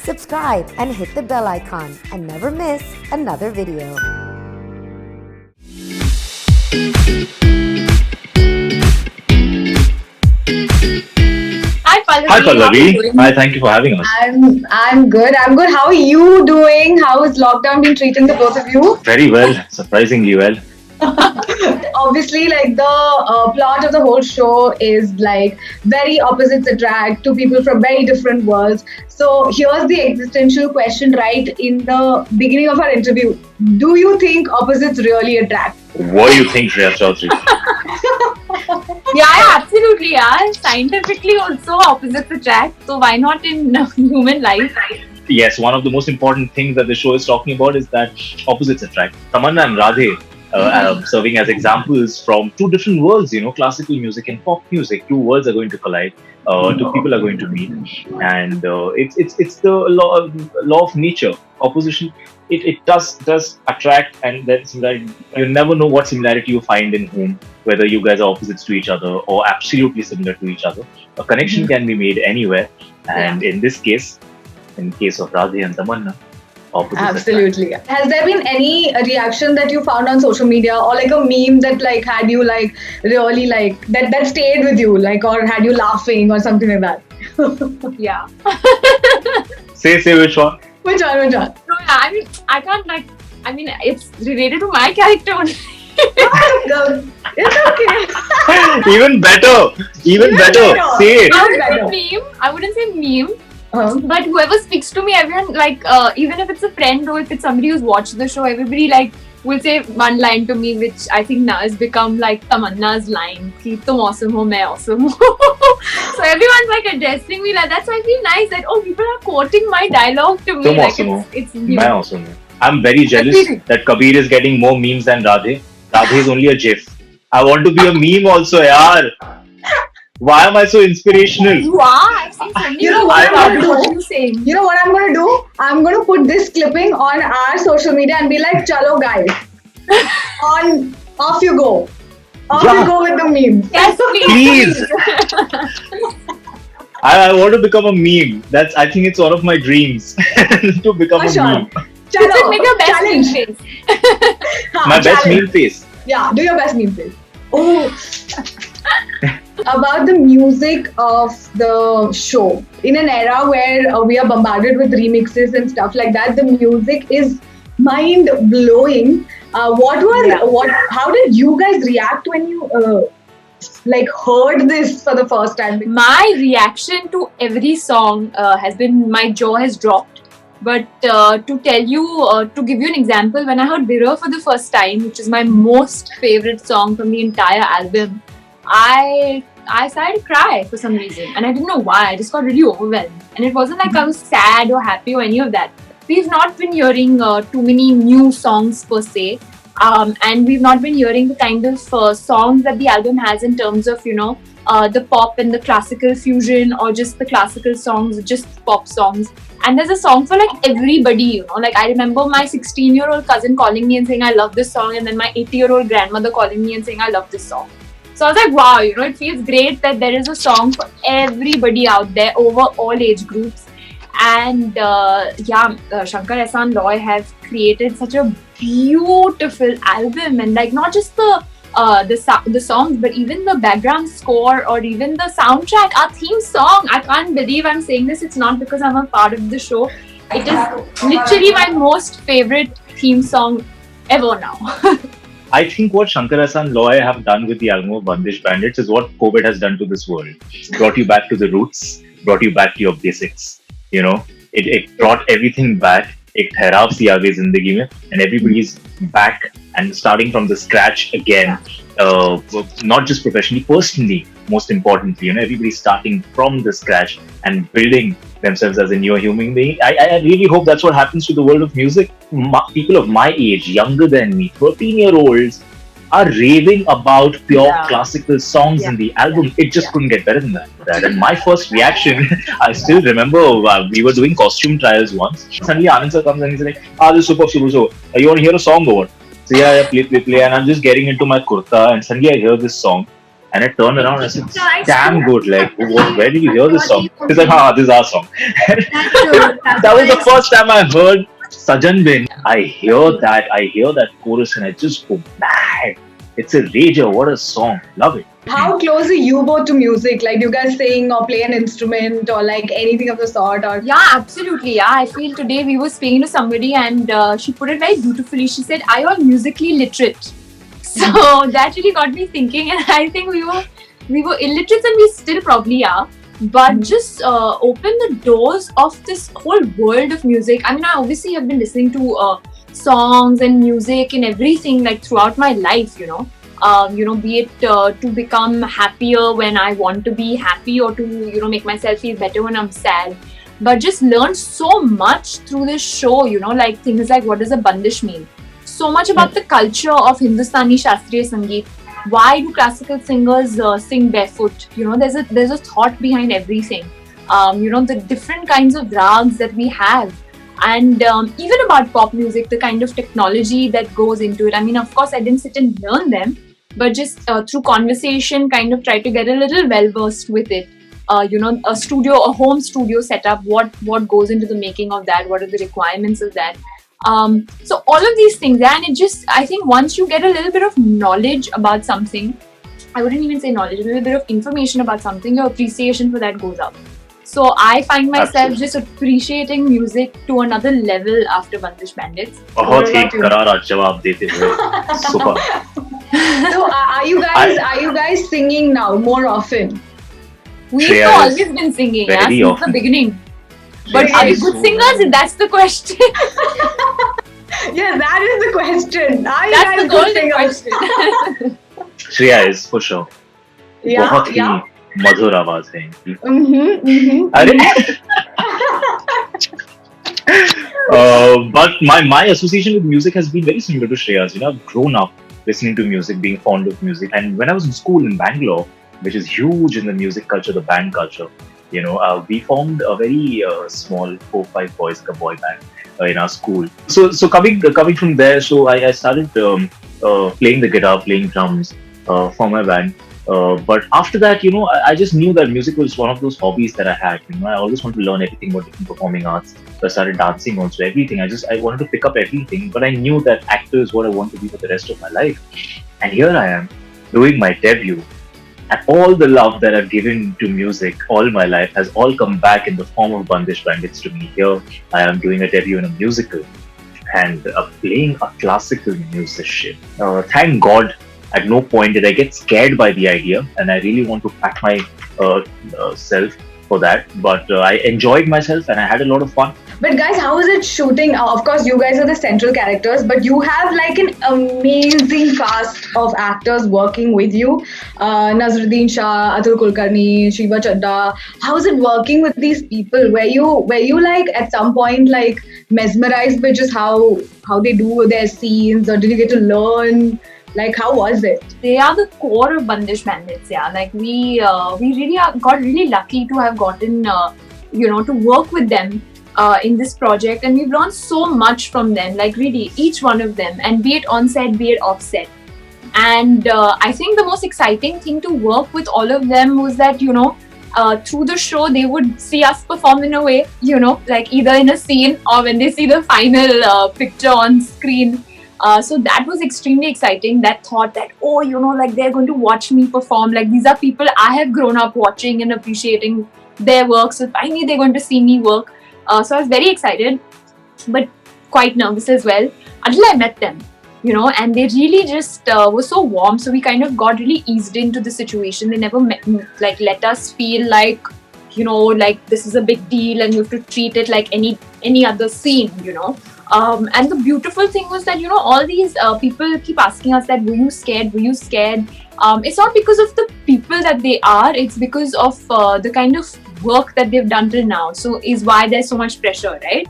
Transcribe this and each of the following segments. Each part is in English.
Subscribe and hit the bell icon and never miss another video. Hi Pallavi. Hi Pallavi. Hi, thank you for having us. I'm good. How are you doing? How has lockdown been treating the both of you? Very well, surprisingly well. Obviously, like the plot of the whole show is like very opposites attract, two people from very different worlds. So here's the existential question right in the beginning of our interview. Do you think opposites really attract? What do you think, Shreya Chaudhry? Yeah, absolutely. Yeah, scientifically also opposites attract. So why not in human life? Yes, one of the most important things that the show is talking about is that opposites attract. Tamanna and Radhe serving as examples from two different worlds, classical music and pop music. Two worlds are going to collide, two people are going to meet, and it's the law of nature. Opposition, it does attract, and then similarity. You never know what similarity you find in whom, whether you guys are opposites to each other or absolutely similar to each other. A connection can be made anywhere, and in this case, in case of Radhe and Tamanna, opposites Absolutely. Has there been any reaction that you found on social media or like a meme that like had you like really like that stayed with you, like, or had you laughing or something like that? Yeah. Say which one? Which one? No, yeah, I mean, I can't like. I mean, it's related to my character only. It's okay. Even better. Say it. I wouldn't say meme. But whoever speaks to me, everyone like even if it's a friend or if it's somebody who's watched the show, everybody like will say one line to me, which I think now has become like Tamanna's line. Ki tum awesome ho, main awesome ho. So everyone's like addressing me like that. So I feel nice that people are quoting my dialogue to me. Tum Like awesome ho. it's new. Main awesome ho. I'm very jealous that Kabir is getting more memes than Radhe. Radhe is only a GIF. I want to be a meme also, yaar. Why am I so inspirational? You are. I've seen so many. You know what I'm gonna what do? you saying? You know what I'm gonna do? I'm gonna put this clipping on our social media and be like, "Chalo guys, off you go, you go with the meme." Yes, Please. I want to become a meme. I think it's one of my dreams to become a meme. Chalo, Make your best challenge. meme face. My best meme face. Yeah, do your best meme face. Oh. About the music of the show. In an era where we are bombarded with remixes and stuff like that, the music is mind blowing. How did you guys react when you heard this for the first time? My reaction to every song has been my jaw has dropped. But to tell you, to give you an example, when I heard Birra for the first time, which is my most favorite song from the entire album, I started to cry for some reason, and I didn't know why. I just got really overwhelmed, and it wasn't like I was sad or happy or any of that. We've not been hearing too many new songs per se, and we've not been hearing the kind of songs that the album has in terms of the pop and the classical fusion, or just the classical songs, just pop songs. And there's a song for like everybody, Like I remember my 16-year-old cousin calling me and saying I love this song, and then my 80-year-old grandmother calling me and saying I love this song. So I was like, wow, it feels great that there is a song for everybody out there over all age groups. And Shankar Ehsaan Loy have created such a beautiful album, and like not just the songs, but even the background score or even the soundtrack, our theme song. I can't believe I'm saying this. It's not because I'm a part of the show. It is literally my most favorite theme song ever now. I think what Shankar Ehsaan Loy have done with the album of Bandish Bandits is what COVID has done to this world. Brought you back to the roots, brought you back to your basics. It brought everything back. एक ठहराव सी आ गई जिंदगी में, and everybody's back and starting from the scratch again. Not just professionally, personally, most importantly, everybody's starting from the scratch and building themselves as a new human being. I really hope that's what happens to the world of music. People of my age, younger than me, 13-year-olds, are raving about pure classical songs in the album. It just couldn't get better than that. And my first reaction, I still remember we were doing costume trials once. Suddenly Anand sir comes and he's like, this is super. You want to hear a song or what? So yeah, play. And I'm just getting into my kurta, and suddenly I hear this song. And I turned around and I said, damn good, like, where did you hear this song? He's like, this is our song. That was the first time I heard Sajan Bin. I hear that chorus and I just go mad. It's a rager. What a song. Love it. How close are you both to music? Like, do you guys sing or play an instrument or like anything of the sort? Or Yeah, absolutely. Yeah, I feel today we were speaking to somebody and she put it very beautifully. She said, "Are you all musically literate?" So that really got me thinking, and I think we were illiterate and we still probably are. But just open the doors of this whole world of music. I mean, I obviously have been listening to songs and music and everything like throughout my life, be it to become happier when I want to be happy or to, make myself feel better when I'm sad. But just learned so much through this show, like things like what does a bandish mean? So much about the culture of Hindustani Shastriya Sangeet. Why do classical singers sing barefoot? There's a thought behind everything. The different kinds of rags that we have. And even about pop music, the kind of technology that goes into it. I mean, of course, I didn't sit and learn them, but just through conversation, kind of try to get a little well-versed with it. A home studio setup, what goes into the making of that, what are the requirements of that. So all of these things, and I think once you get a little bit of knowledge about something, I wouldn't even say knowledge, a little bit of information about something, your appreciation for that goes up. So I find myself just appreciating music to another level after Bandish Bandits. बहुत ही करारा जवाब देते हुए. Super. So are you guys singing now more often? We've always been singing since the beginning. But are we good singers? That's the question. Yeah, that is the question. That's the golden question. Shreya is for sure. बहुत ही मधुर आवाज है इनकी. अरे but my association with music has been very similar to Shreya's. I've grown up listening to music, being fond of music, and when I was in school in Bangalore, which is huge in the music culture, the band culture, we formed a very small 4-5 boys, like a boy band in our school. So coming from there, so I started playing the guitar, playing drums for my band. But after that, I just knew that music was one of those hobbies that I had. I always wanted to learn everything about different performing arts. So I started dancing also, everything. I wanted to pick up everything, but I knew that actor is what I want to be for the rest of my life. And here I am doing my debut. And all the love that I've given to music all my life has all come back in the form of Bandish Bandits to me. Here I am doing a debut in a musical and playing a classical musician. Thank God, at no point did I get scared by the idea, and I really want to pat my self for that. But I enjoyed myself and I had a lot of fun. But guys, how is it shooting? Of course, you guys are the central characters, but you have like an amazing cast of actors working with you. Naseeruddin Shah, Atul Kulkarni, Sheeba Chaddha. How is it working with these people? Were you like at some point like mesmerized by just how they do their scenes, or did you get to learn? Like, how was it? They are the core of Bandish Bandits, yeah. Like, we really got really lucky to have gotten, to work with them in this project. And we've learned so much from them, like really, each one of them. And be it on set, be it off set. And I think the most exciting thing to work with all of them was that, through the show, they would see us perform in a way, like either in a scene or when they see the final picture on screen. So that was extremely exciting. That thought that, like they're going to watch me perform. Like these are people I have grown up watching and appreciating their work. So finally they're going to see me work. So I was very excited, but quite nervous as well until I met them, and they really just were so warm. So we kind of got really eased into the situation. They never let us feel like, like this is a big deal and you have to treat it like any other scene, And the beautiful thing was that, all these people keep asking us that, were you scared? Were you scared? It's not because of the people that they are, it's because of the kind of work that they've done till now. So is why there's so much pressure, right?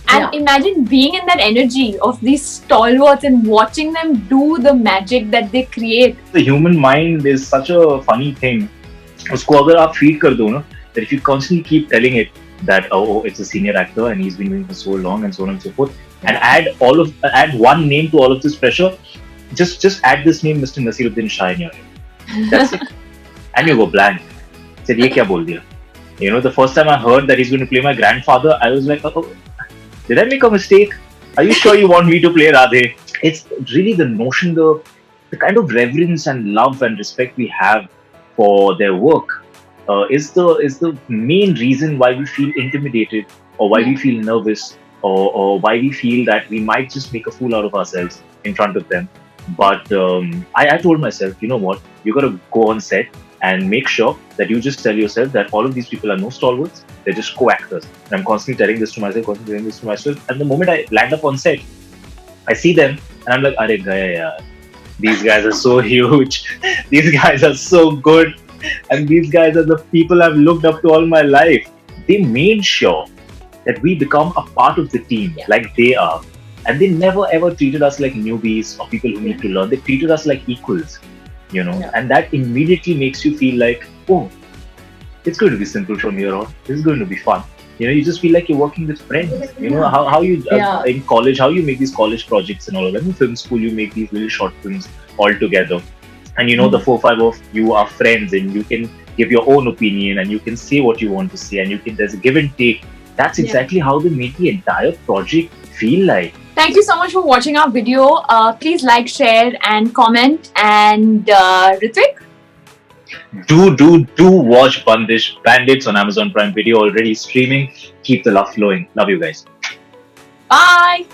And imagine being in that energy of these stalwarts and watching them do the magic that they create. The human mind is such a funny thing. Usko agar aap feed kar do na, that if you constantly keep telling it that it's a senior actor and he's been doing for so long and so on and so forth, and add one name to all of this pressure, just add this name, Mr. Naseeruddin Shah in your head. That's it. And you go blank. Said, ye kya bol diya? The first time I heard that he's going to play my grandfather, I was like, oh, did I make a mistake? Are you sure you want me to play Radhe? It's really the notion, the kind of reverence and love and respect we have for their work is the main reason why we feel intimidated, or why we feel nervous, or why we feel that we might just make a fool out of ourselves in front of them. But I told myself, you know what, you got to go on set and make sure that you just tell yourself that all of these people are no stalwarts, they're just co-actors. And I'm constantly telling this to myself, constantly telling this to myself. And the moment I land up on set, I see them and I'm like, Are gaya yaar. These guys are so huge. These guys are so good. And these guys are the people I've looked up to all my life. They made sure that we become a part of the team like they are. And they never ever treated us like newbies or people who need to learn. They treated us like equals, and that immediately makes you feel like, oh, it's going to be simple from here on. This is going to be fun. You just feel like you're working with friends. How you in college, how you make these college projects and all of that. In film school, you make these little short films all together. And the 4-5 of you are friends, and you can give your own opinion, and you can say what you want to say, and there's a give and take. That's exactly how they made the entire project feel like. Thank you so much for watching our video. Please like, share, and comment. And Ritwik? Do watch Bandish Bandits on Amazon Prime Video, already streaming. Keep the love flowing. Love you guys. Bye.